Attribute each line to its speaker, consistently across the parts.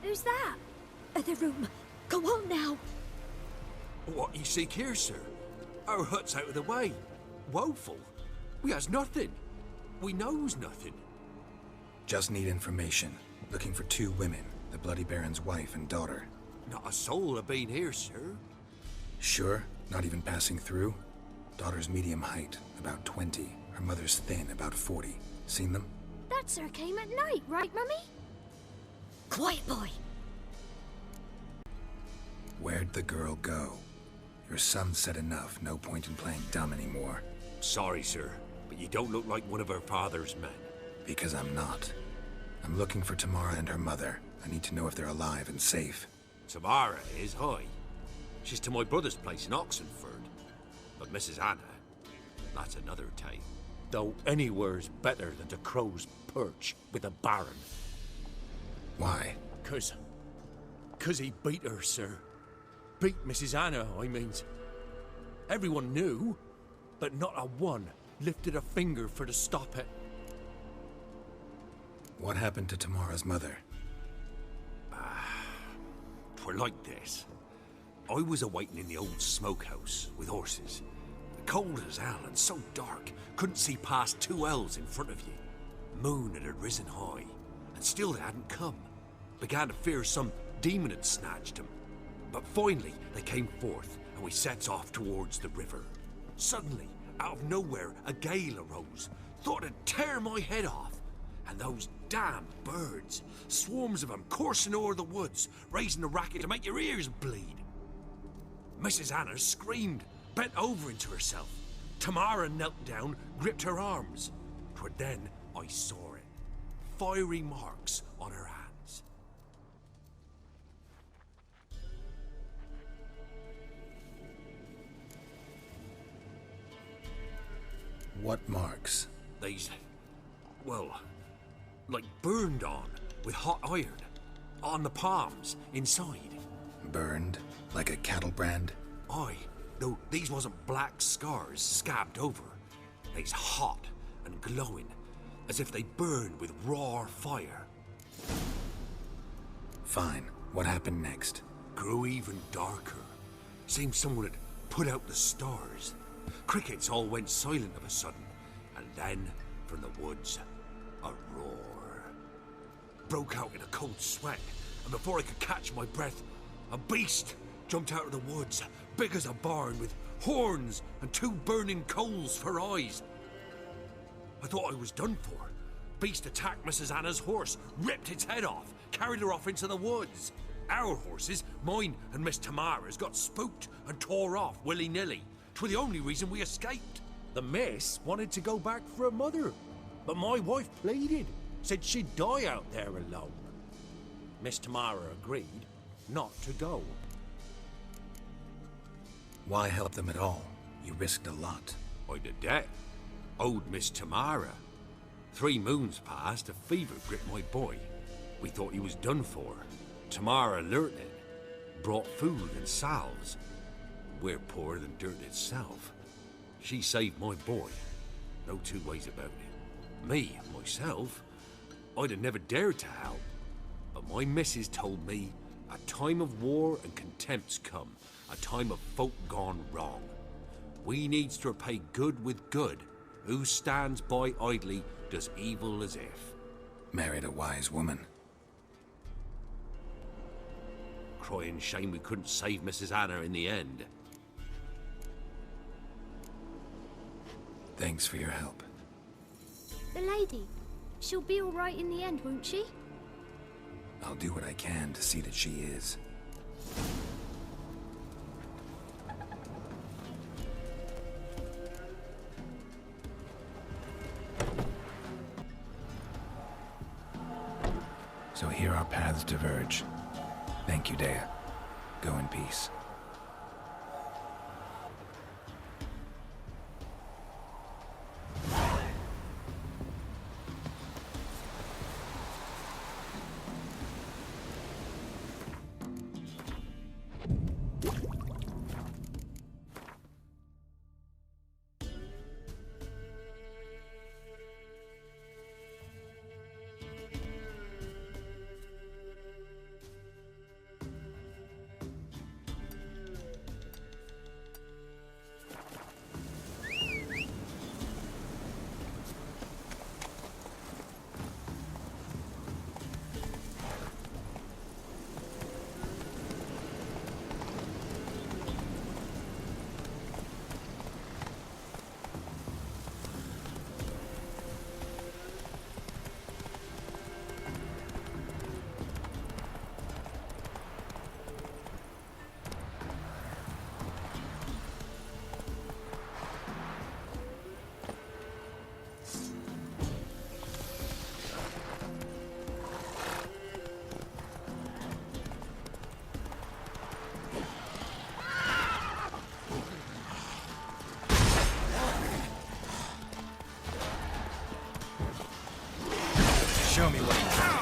Speaker 1: Who's that? The room. Go on now.
Speaker 2: What you seek here, sir? Our hut's out of the way. Woeful. We has nothing. We knows nothing.
Speaker 3: Just need information. Looking for 2 women, the Bloody Baron's wife and daughter.
Speaker 2: Not a soul have been here, sir.
Speaker 3: Sure? Not even passing through? Daughter's medium height, about 20. Her mother's thin, about 40. Seen them?
Speaker 1: That sir came at night, right, Mummy? Quiet, boy.
Speaker 3: Where'd the girl go? Your son said enough. No point in playing dumb anymore.
Speaker 2: Sorry, sir, but you don't look like one of her father's men.
Speaker 3: Because I'm not. I'm looking for Tamara and her mother. I need to know if they're alive and safe.
Speaker 2: Tamara is, aye. She's to my brother's place in Oxenford. But Mrs. Anna, that's another tale. Though anywhere's better than the Crow's Perch with a baron.
Speaker 3: Why?
Speaker 2: 'Cause he beat her, sir. Beat Mrs. Anna, I means. Everyone knew, but not a one lifted a finger for to stop it.
Speaker 3: What happened to Tamara's mother?
Speaker 2: 'Twere like this. I was awaiting in the old smokehouse with horses. Cold as hell and so dark, couldn't see past 2 ells in front of you. Moon had risen high, and still they hadn't come. Began to fear some demon had snatched them. But finally they came forth, and we sets off towards the river. Suddenly, out of nowhere, a gale arose. Thought it'd tear my head off. And those damn birds, swarms of them coursing o'er the woods, raising a racket to make your ears bleed. Mrs. Anna screamed, bent over into herself. Tamara knelt down, gripped her arms. 'Twere then I saw it. Fiery marks on her hands.
Speaker 3: What marks?
Speaker 2: These, well, like burned on with hot iron. On the palms, inside.
Speaker 3: Burned? Like a cattle brand?
Speaker 2: Aye, though these wasn't black scars scabbed over. They's hot and glowing, as if they burned with raw fire.
Speaker 3: Fine. What happened next?
Speaker 2: Grew even darker. Seemed someone had put out the stars. Crickets all went silent of a sudden, and then, from the woods, a roar. Broke out in a cold sweat, and before I could catch my breath, a beast jumped out of the woods, big as a barn, with horns and 2 burning coals for eyes. I thought I was done for. Beast attacked Mrs. Anna's horse, ripped its head off, carried her off into the woods. Our horses, mine and Miss Tamara's, got spooked and tore off willy-nilly. 'Twere the only reason we escaped. The miss wanted to go back for her mother, but my wife pleaded, said she'd die out there alone. Miss Tamara agreed not to go.
Speaker 3: Why help them at all? You risked a lot.
Speaker 2: I'd a debt. Owed Miss Tamara. 3 moons passed, a fever gripped my boy. We thought he was done for. Tamara learnt it. Brought food and salves. We're poorer than dirt itself. She saved my boy. No 2 ways about it. Me, myself, I'd have never dared to help. But my missus told me a time of war and contempt's come. A time of folk gone wrong. We needs to repay good with good. Who stands by idly does evil as if.
Speaker 3: Married a wise woman.
Speaker 2: Crying shame we couldn't save Mrs. Anna in the end.
Speaker 3: Thanks for your help.
Speaker 1: The lady. She'll be all right in the end, won't she?
Speaker 3: I'll do what I can to see that she is. So here our paths diverge. Thank you, Dea. Go in peace. Show me what you got.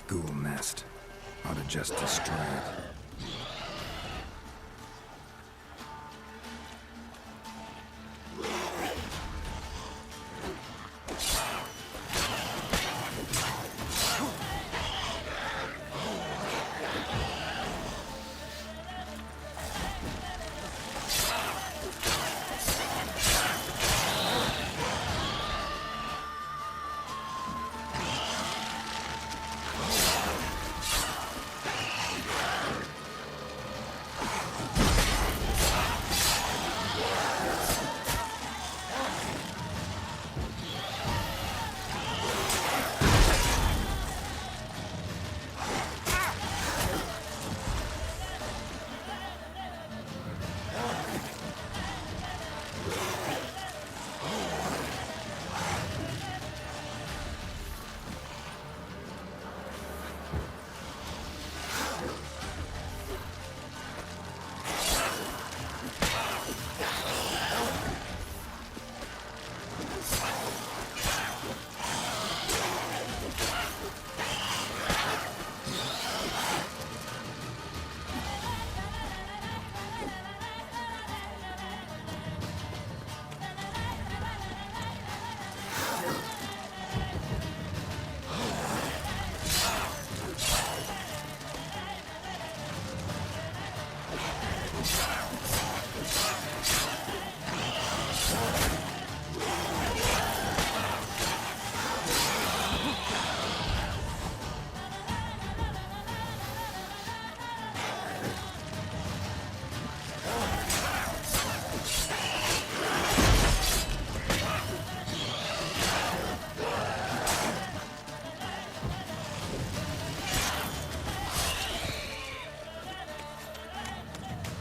Speaker 3: Ghoul nest. Ought to just destroy it.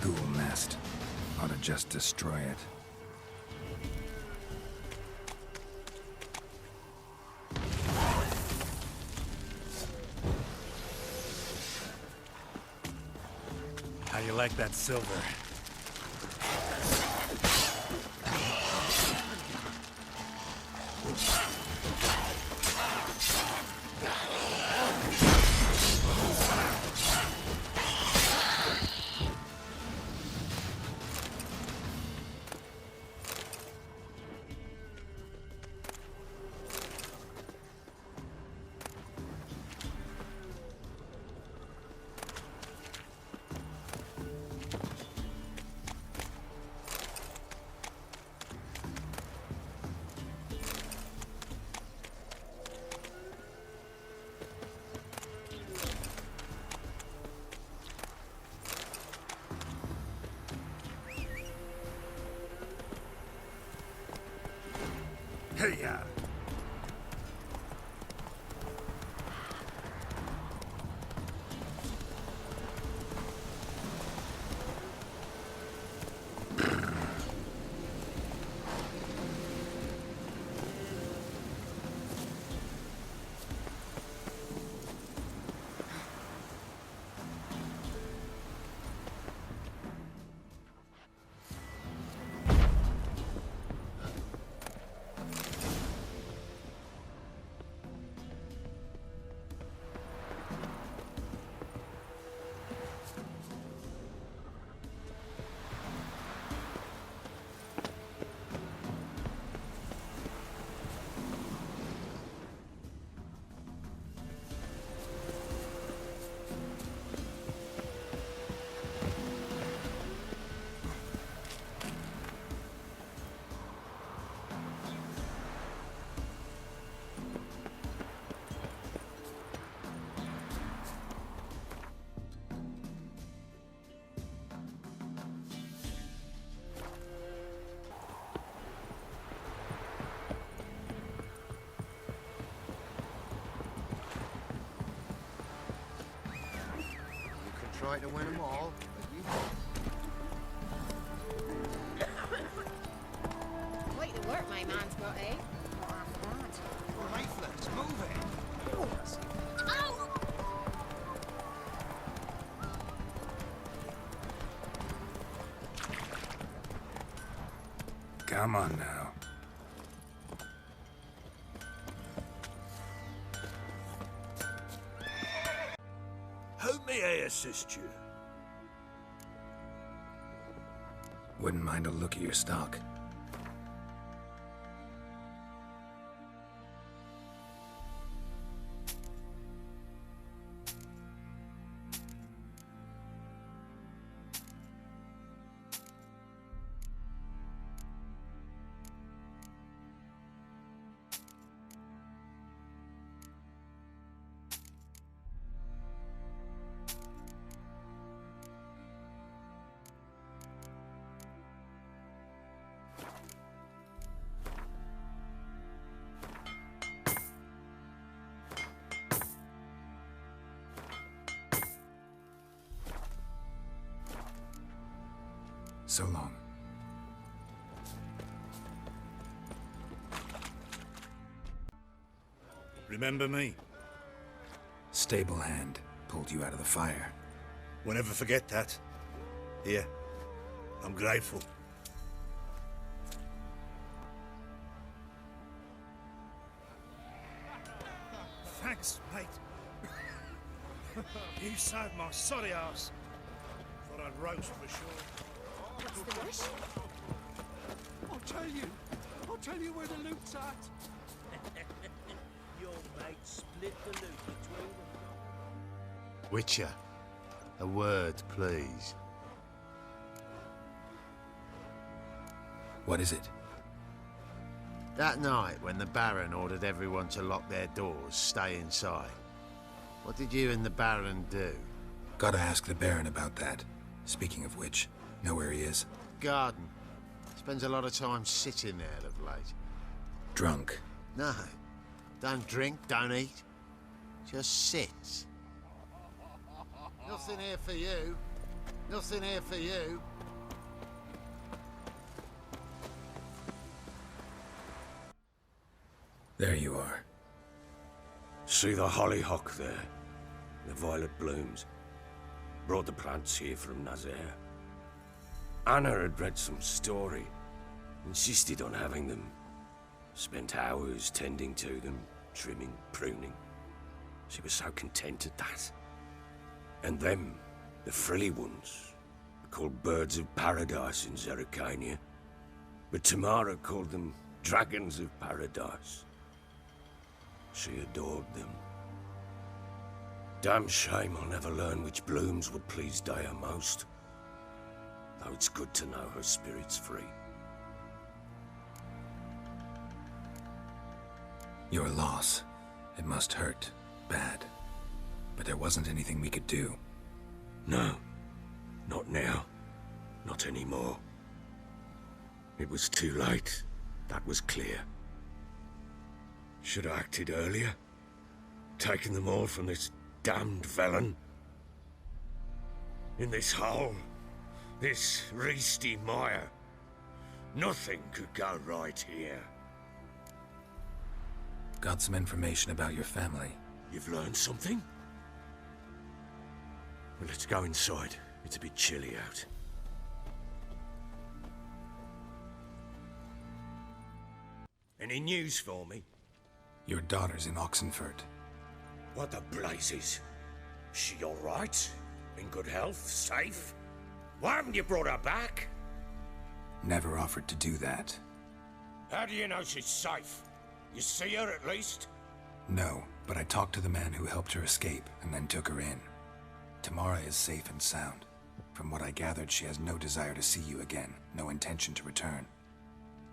Speaker 3: Ghoul nest. Ought to just destroy it.
Speaker 4: How you like that silver?
Speaker 2: Hey-ya!
Speaker 5: try to win them all, but you won't.
Speaker 6: Quite the work my man's got, eh?
Speaker 5: Riflets, move it!
Speaker 3: Come on now.
Speaker 2: How may I assist you?
Speaker 3: Wouldn't mind a look at your stock. So long.
Speaker 4: Remember me?
Speaker 3: Stable hand pulled you out of the fire.
Speaker 4: We'll never forget that. Here. I'm grateful. Thanks, mate. You saved my sorry ass. Thought I'd roast for sure.
Speaker 6: What's the rush?
Speaker 5: I'll tell you where the loot's at.
Speaker 7: Your mates split the loot between them.
Speaker 5: Witcher, a word, please.
Speaker 3: What is it?
Speaker 5: That night when the Baron ordered everyone to lock their doors, stay inside. What did you and the Baron do?
Speaker 3: Gotta ask the Baron about that. Speaking of which, know where he is?
Speaker 5: Garden. Spends a lot of time sitting there of late.
Speaker 3: Drunk.
Speaker 5: No. Don't drink, don't eat. Just sits. Nothing here for you. Nothing here for you.
Speaker 3: There you are.
Speaker 2: See the hollyhock there? The violet blooms. Brought the plants here from Nazaire. Anna had read some story. Insisted on having them. Spent hours tending to them, trimming, pruning. She was so content at that. And them, the frilly ones, are called birds of paradise in Zerrikania. But Tamara called them dragons of paradise. She adored them. Damn shame I'll never learn which blooms would please Daya most. Though it's good to know her spirit's free.
Speaker 3: Your loss. It must hurt. Bad. But there wasn't anything we could do.
Speaker 2: No. Not now. Not anymore. It was too late. That was clear. Should have acted earlier. Taken them all from this damned felon. In this hole. This reesty mire. Nothing could go right here.
Speaker 3: Got some information about your family.
Speaker 2: You've learned something? Well, let's go inside. It's a bit chilly out. Any news for me?
Speaker 3: Your daughter's in Oxenfurt.
Speaker 2: What the blazes? She all right? In good health? Safe? Why haven't you brought her back?
Speaker 3: Never offered to do that.
Speaker 2: How do you know she's safe? You see her at least?
Speaker 3: No, but I talked to the man who helped her escape and then took her in. Tamara is safe and sound. From what I gathered, she has no desire to see you again, no intention to return.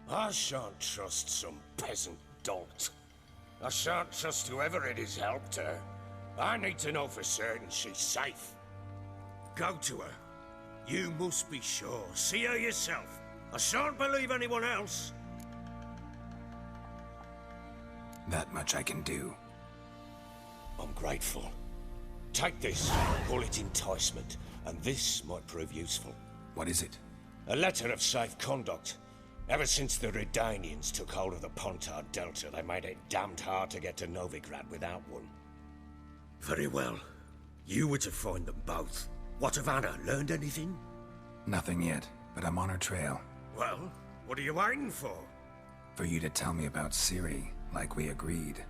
Speaker 2: I shan't trust some peasant dolt. I shan't trust whoever it is helped her. I need to know for certain she's safe. Go to her. You must be sure. See her yourself. I shan't believe anyone else.
Speaker 3: That much I can do.
Speaker 2: I'm grateful.
Speaker 8: Take this, call it enticement, and this might prove useful.
Speaker 3: What is it?
Speaker 8: A letter of safe conduct. Ever since the Redanians took hold of the Pontar Delta, they made it damned hard to get to Novigrad without one.
Speaker 2: Very well. You were to find them both. What of Anna? Learned anything?
Speaker 3: Nothing yet, but I'm on her trail.
Speaker 2: Well, what are you waiting for?
Speaker 3: For you to tell me about Ciri, like we agreed.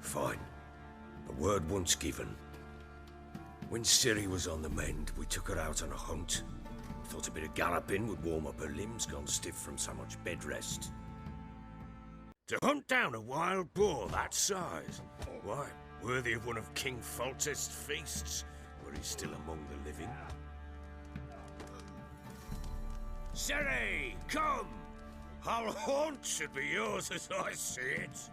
Speaker 2: Fine. A word once given. When Ciri was on the mend, we took her out on a hunt. Thought a bit of galloping would warm up her limbs, gone stiff from so much bed rest. To hunt down a wild boar that size? Why, worthy of one of King Foltest's feasts, were he still among the living. Ciri, come! Our haunt should be yours as I see it.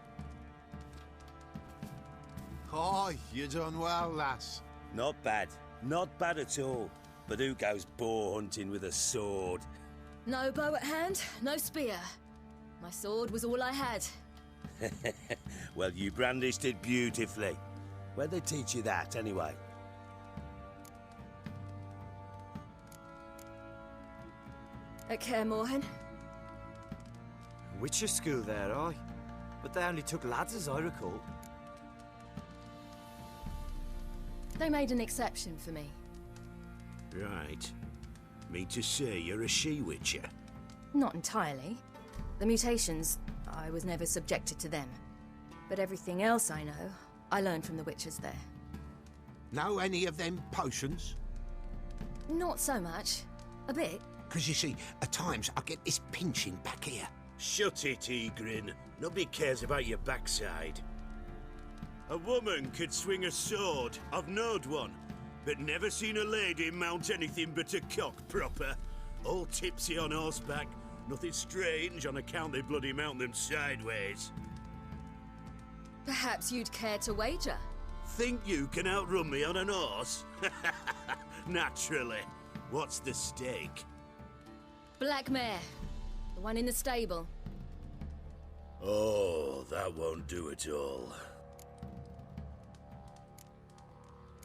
Speaker 5: Oh, you done well, lass.
Speaker 7: Not bad. Not bad at all. But who goes boar hunting with a sword?
Speaker 9: No bow at hand, no spear. My sword was all I had.
Speaker 7: Well, you brandished it beautifully. Where'd they teach you that, anyway?
Speaker 9: At Kaer Morhen.
Speaker 10: Witcher school there, aye. But they only took lads, as I recall.
Speaker 9: They made an exception for me.
Speaker 2: Right. Mean to say you're a she-witcher?
Speaker 9: Not entirely. The mutations, I was never subjected to them. But everything else I know, I learned from the witches there.
Speaker 11: Know any of them potions?
Speaker 9: Not so much. A bit.
Speaker 11: Because you see, at times I get this pinching back here.
Speaker 2: Shut it, Egrin. Nobody cares about your backside.
Speaker 4: A woman could swing a sword. I've knowed one. But never seen a lady mount anything but a cock proper. All tipsy on horseback. Nothing strange on account they bloody mount them sideways.
Speaker 9: Perhaps you'd care to wager?
Speaker 4: Think you can outrun me on an horse? Naturally. What's the stake?
Speaker 9: Black mare. The one in the stable.
Speaker 2: Oh, that won't do at all.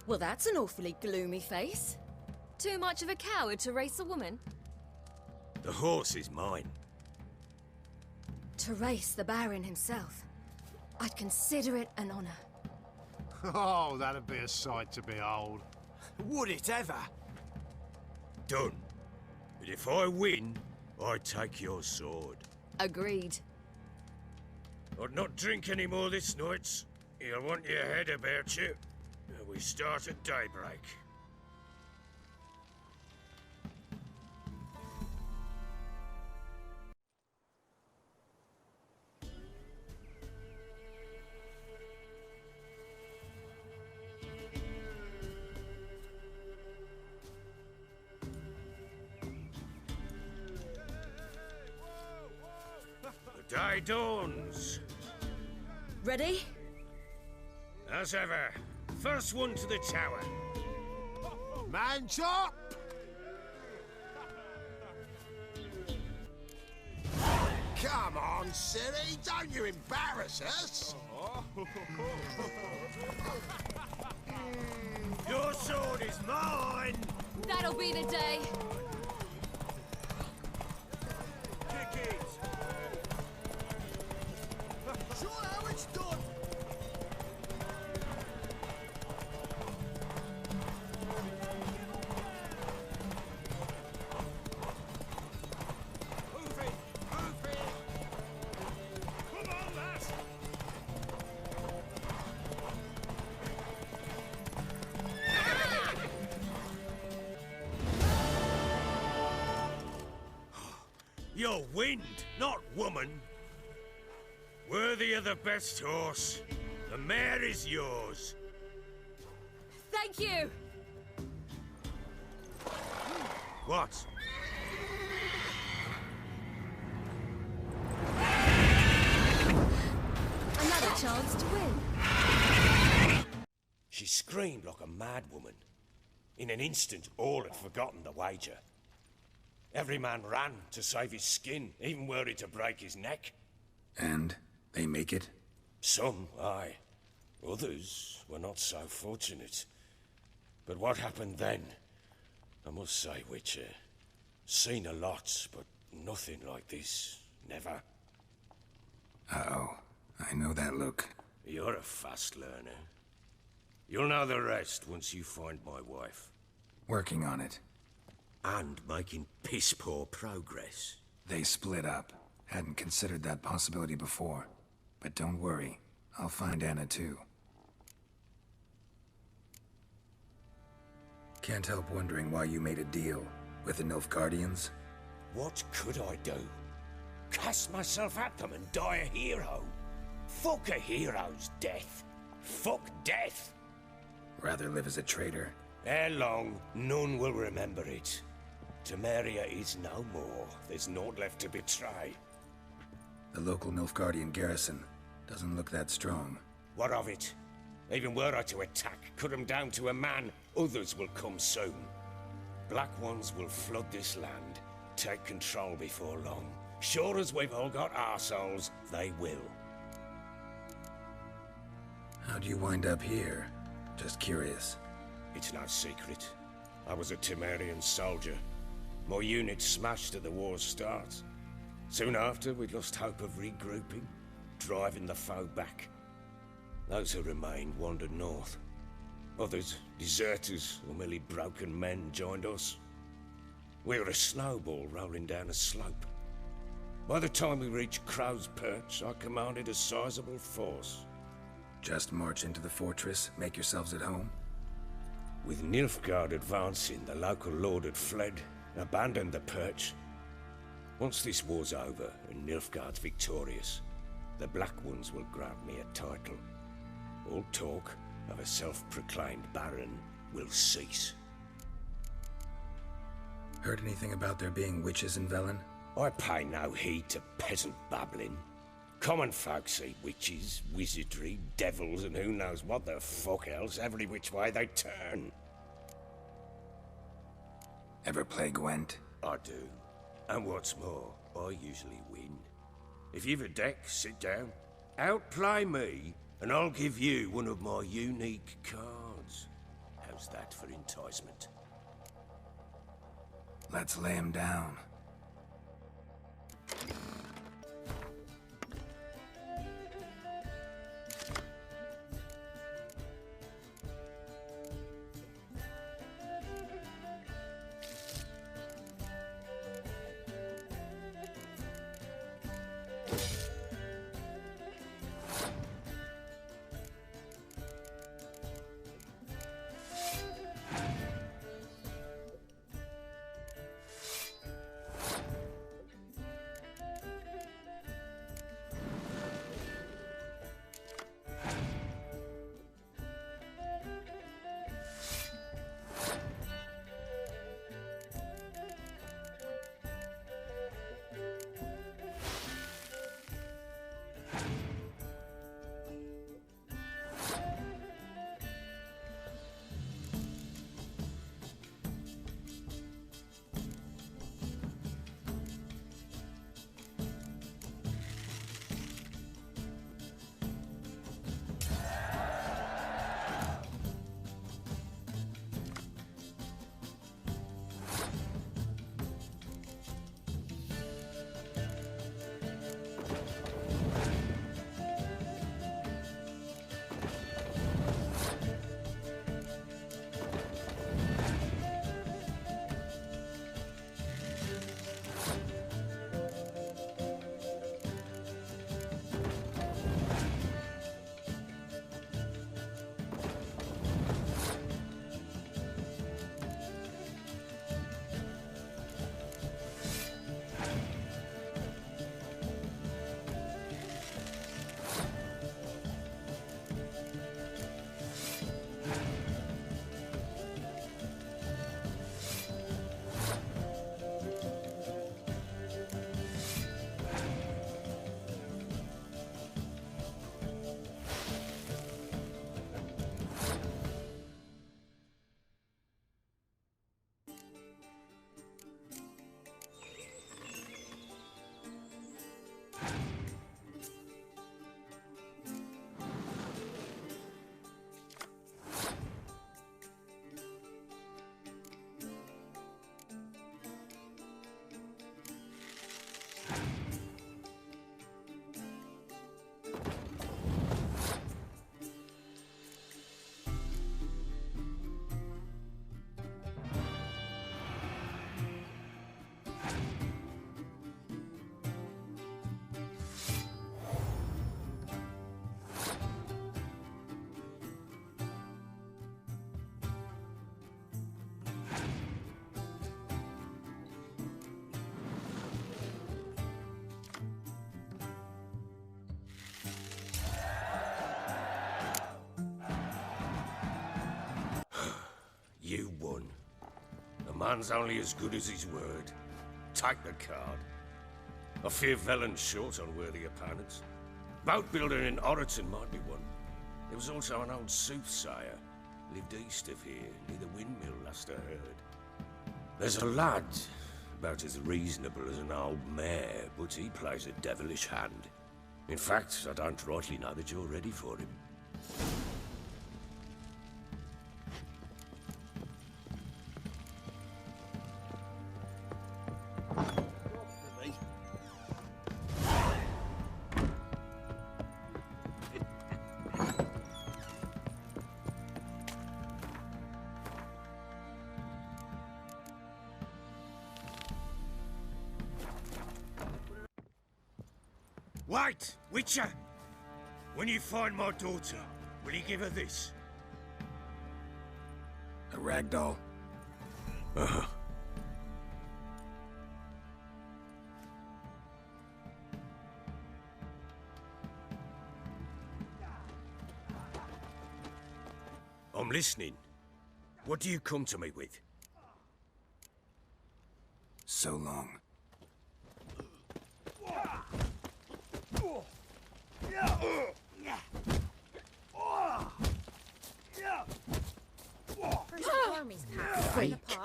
Speaker 9: Well, that's an awfully gloomy face. Too much of a coward to race a woman?
Speaker 2: The horse is mine.
Speaker 9: To race the Baron himself. I'd consider it an honor.
Speaker 5: Oh, that'd be a sight to behold.
Speaker 10: Would it ever?
Speaker 2: Done. But if I win, I take your sword.
Speaker 9: Agreed.
Speaker 2: I'd not drink any more this night. You'll want your head about you. We start at daybreak. The day dawns.
Speaker 9: Ready?
Speaker 2: As ever. First one to the tower.
Speaker 5: Man chop!
Speaker 11: Come on, Ciri, don't you embarrass us!
Speaker 2: Your sword is mine!
Speaker 9: That'll be the day.
Speaker 2: Kick it!
Speaker 11: Sure how it's done!
Speaker 2: You're wind, not woman. Worthy of the best horse. The mare is yours.
Speaker 9: Thank you.
Speaker 2: What?
Speaker 9: Another chance to win.
Speaker 8: She screamed like a mad woman. In an instant, all had forgotten the wager. Every man ran to save his skin, even were it to break his neck.
Speaker 3: And they make it?
Speaker 8: Some, aye. Others were not so fortunate. But what happened then? I must say, Witcher, seen a lot, but nothing like this. Never.
Speaker 3: Uh-oh. I know that look.
Speaker 8: You're a fast learner. You'll know the rest once you find my wife.
Speaker 3: Working on it.
Speaker 4: And making piss-poor progress.
Speaker 3: They split up. Hadn't considered that possibility before. But don't worry. I'll find Anna too. Can't help wondering why you made a deal with the Nilfgaardians.
Speaker 8: What could I do? Cast myself at them and die a hero? Fuck a hero's death. Fuck death.
Speaker 3: Rather live as a traitor.
Speaker 8: Ere long, none will remember it. Temeria is no more. There's naught left to betray.
Speaker 3: The local Nilfgaardian garrison doesn't look that strong.
Speaker 8: What of it? Even were I to attack, cut them down to a man, others will come soon. Black Ones will flood this land, take control before long. Sure as we've all got arseholes, they will.
Speaker 3: How'd you wind up here? Just curious.
Speaker 8: It's no secret. I was a Temerian soldier. My unit smashed at the war's start. Soon after, we lost hope of regrouping, driving the foe back. Those who remained wandered north. Others, deserters or merely broken men, joined us. We were a snowball rolling down a slope. By the time we reached Crow's Perch, I commanded a sizable force.
Speaker 3: Just march into the fortress, make yourselves at home?
Speaker 8: With Nilfgaard advancing, the local lord had fled, abandoned the Perch. Once this war's over and Nilfgaard's victorious, the Black Ones will grant me a title. All talk of a self-proclaimed baron will cease.
Speaker 3: Heard anything about there being witches in Velen?
Speaker 8: I pay no heed to peasant babbling. Common folk see witches, wizardry, devils, and who knows what the fuck else every which way they turn.
Speaker 3: Ever play Gwent?
Speaker 8: I do. And what's more, I usually win. If you've a deck, sit down. Outplay me, and I'll give you one of my unique cards. How's that for enticement?
Speaker 3: Let's lay him down.
Speaker 8: man's only as good as his word. Take the card. I fear Velen's short on worthy opponents. Boat builder in Oroton might be one. There was also an old soothsayer. Lived east of here, near the windmill, last I heard. There's a lad, about as reasonable as an old mare, but he plays a devilish hand. In fact, I don't rightly know that you're ready for him. Wait, Witcher! When you find my daughter, will you give her this?
Speaker 3: A rag doll?
Speaker 8: Uh-huh. I'm listening. What do you come to me with?
Speaker 3: So long.
Speaker 1: Wait. Take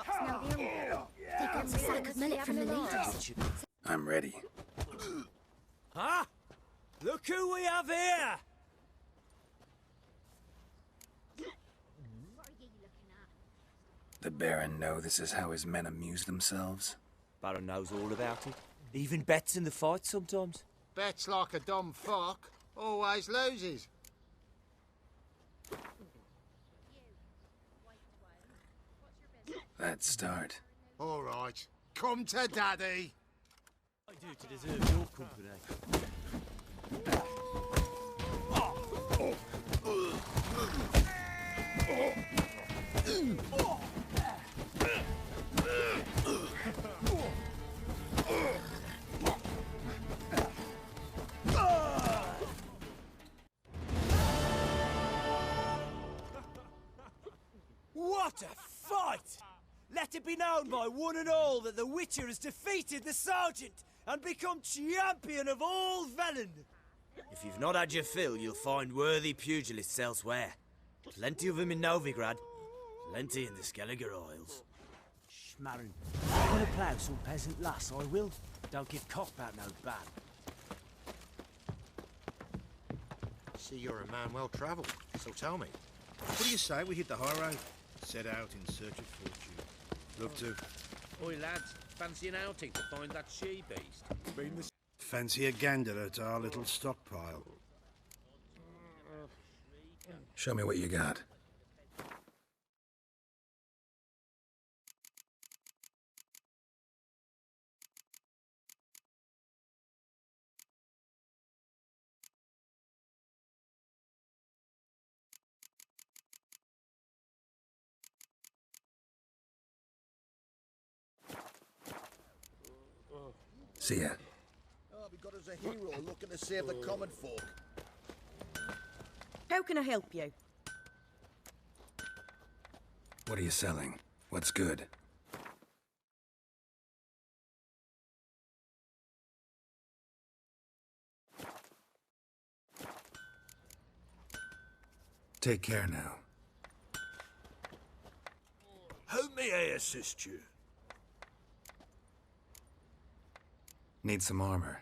Speaker 1: out the sack of millet from the ladies.
Speaker 3: I'm ready.
Speaker 10: Huh? Look who we have here!
Speaker 3: The Baron know this is how his men amuse themselves?
Speaker 10: Baron knows all about it. Even bets in the fight sometimes.
Speaker 5: Bets like a dumb fuck. Always loses.
Speaker 3: Let's start.
Speaker 11: All right. Come to Daddy.
Speaker 10: I do to deserve your company. What a fight! Let it be known by one and all that the Witcher has defeated the Sergeant and become champion of all Velen. If you've not had your fill, you'll find worthy pugilists elsewhere. Plenty of them in Novigrad, plenty in the Skelliger Isles. Schmarren, I want to plough some peasant lass, I will. Don't give cock about no ban.
Speaker 11: See, you're a man well travelled, so tell me. What do you say we hit the high road? Set out in search of fortune. Love to.
Speaker 12: Oi, lads, fancy an outing to find that she-beast?
Speaker 11: Fancy a gander at our little stockpile.
Speaker 3: Show me what you got. See ya.
Speaker 13: Oh, we got us a hero looking to save the common folk.
Speaker 14: How can I help you?
Speaker 3: What are you selling? What's good? Take care now.
Speaker 4: How may I assist you?
Speaker 3: Need some armor.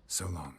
Speaker 3: So long.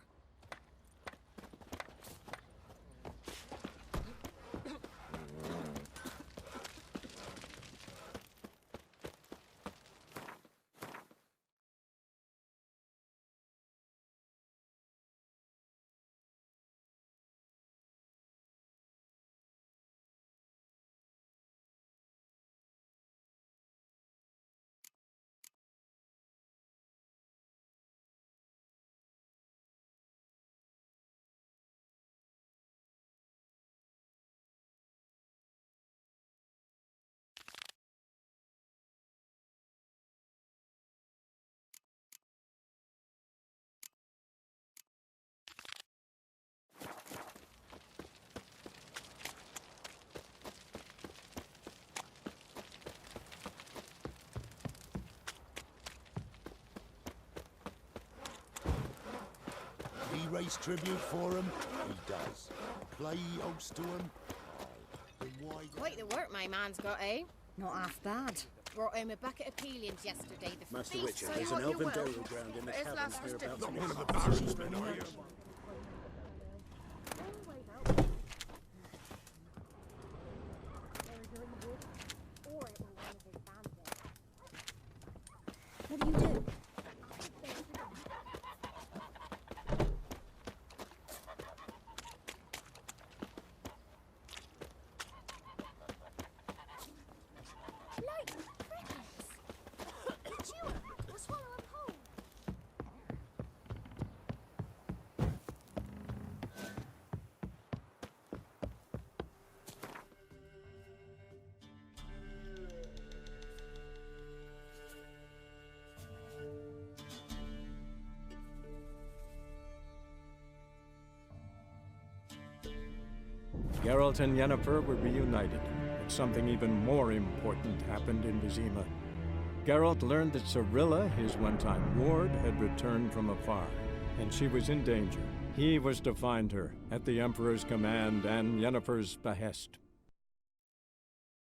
Speaker 13: raise tribute for him? He does. Play host to him? Then why...
Speaker 6: Quite the work my man's got, eh?
Speaker 1: Not half bad.
Speaker 6: Brought home a bucket of peelings yesterday. The
Speaker 12: Master
Speaker 6: feast,
Speaker 12: Witcher,
Speaker 6: say
Speaker 12: there's
Speaker 6: what
Speaker 12: an
Speaker 6: you
Speaker 12: open
Speaker 6: will.
Speaker 12: burial ground in the
Speaker 6: His
Speaker 12: caverns
Speaker 6: last was
Speaker 12: hereabouts.
Speaker 6: different.
Speaker 13: Not one of the barons, then, are you?
Speaker 1: What do you do?
Speaker 6: Like crickets. Chew 'em or swallow 'em whole.
Speaker 14: Geralt and Yennefer were reunited, but something even more important happened in Vizima. Geralt learned that Cirilla, his one-time ward, had returned from afar, and she was in danger. He was to find her, at the Emperor's command and Yennefer's behest.